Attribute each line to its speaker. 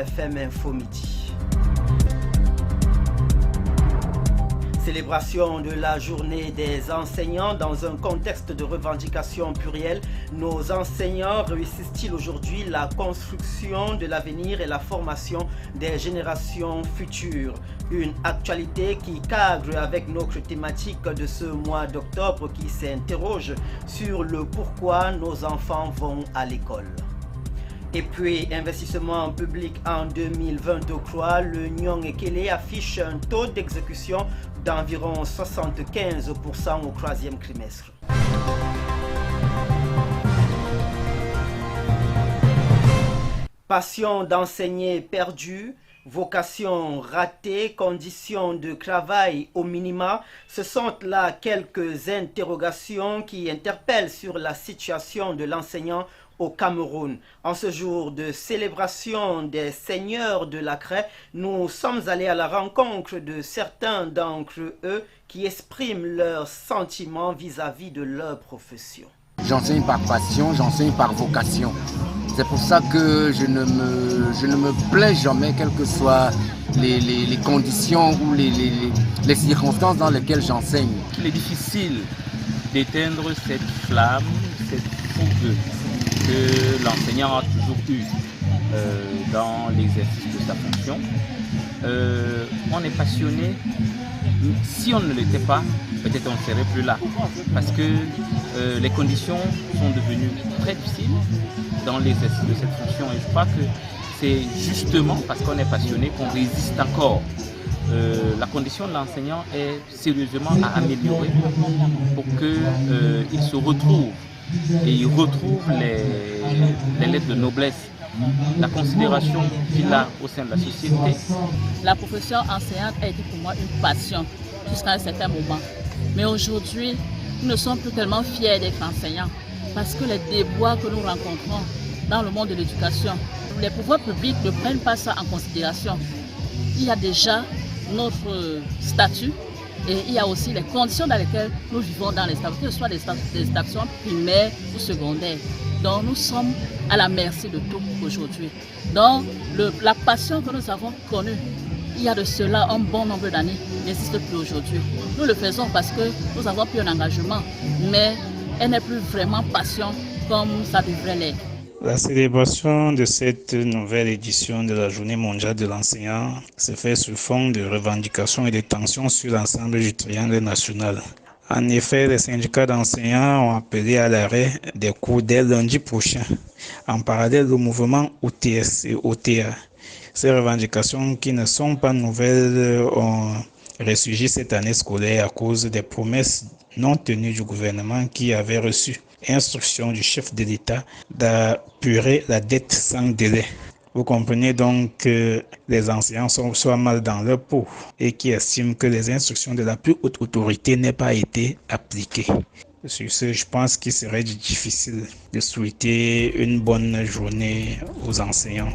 Speaker 1: FM Info Midi. Célébration de la journée des enseignants dans un contexte de revendication plurielle. Nos enseignants réussissent-ils aujourd'hui la construction de l'avenir et la formation des générations futures? Une actualité qui cadre avec notre thématique de ce mois d'octobre qui s'interroge sur le pourquoi nos enfants vont à l'école. Et puis, investissement public en 2023, le Nyong Ekele affiche un taux d'exécution d'environ 75% au troisième trimestre. Passion d'enseigner perdue, vocation ratée, conditions de travail au minima, ce sont là quelques interrogations qui interpellent sur la situation de l'enseignant au Cameroun. En ce jour de célébration des seigneurs de la craie, nous sommes allés à la rencontre de certains d'entre eux qui expriment leurs sentiments vis-à-vis de leur profession.
Speaker 2: J'enseigne par passion, j'enseigne par vocation. C'est pour ça que je ne me plains jamais, quelles que soient les conditions ou les circonstances dans lesquelles j'enseigne.
Speaker 3: Il est difficile d'éteindre cette flamme, cette fougue que l'enseignant a toujours eu dans l'exercice de sa fonction. On est passionné. Si on ne l'était pas, peut-être on ne serait plus là. Parce que les conditions sont devenues très difficiles dans l'exercice de cette fonction. Et je crois que c'est justement parce qu'on est passionné qu'on résiste encore. La condition de l'enseignant est sérieusement à améliorer pour qu'il se retrouve et il retrouve les lettres de noblesse, la considération qu'il a au sein de la société.
Speaker 4: La profession enseignante a été pour moi une passion jusqu'à un certain moment. Mais aujourd'hui, nous ne sommes plus tellement fiers d'être enseignants parce que les déboires que nous rencontrons dans le monde de l'éducation, les pouvoirs publics ne prennent pas ça en considération. Il y a déjà notre statut et il y a aussi les conditions dans lesquelles nous vivons dans les établissements, que ce soit des établissements primaires ou secondaires. Donc nous sommes à la merci de tout aujourd'hui. Donc la passion que nous avons connue, il y a de cela un bon nombre d'années, n'existe plus aujourd'hui. Nous le faisons parce que nous avons pris un engagement, mais elle n'est plus vraiment passion comme ça devrait l'être.
Speaker 5: La célébration de cette nouvelle édition de la Journée mondiale de l'enseignant se fait sous fond de revendications et de tensions sur l'ensemble du triangle national. En effet, les syndicats d'enseignants ont appelé à l'arrêt des cours dès lundi prochain, en parallèle au mouvement OTS et OTA. Ces revendications qui ne sont pas nouvelles ont ressurgi cette année scolaire à cause des promesses non tenues du gouvernement qui avait reçu instruction du chef de l'État d'apurer la dette sans délai. Vous comprenez donc que les enseignants soient mal dans leur peau et qui estiment que les instructions de la plus haute autorité n'aient pas été appliquées. Sur ce, je pense qu'il serait difficile de souhaiter une bonne journée aux enseignants.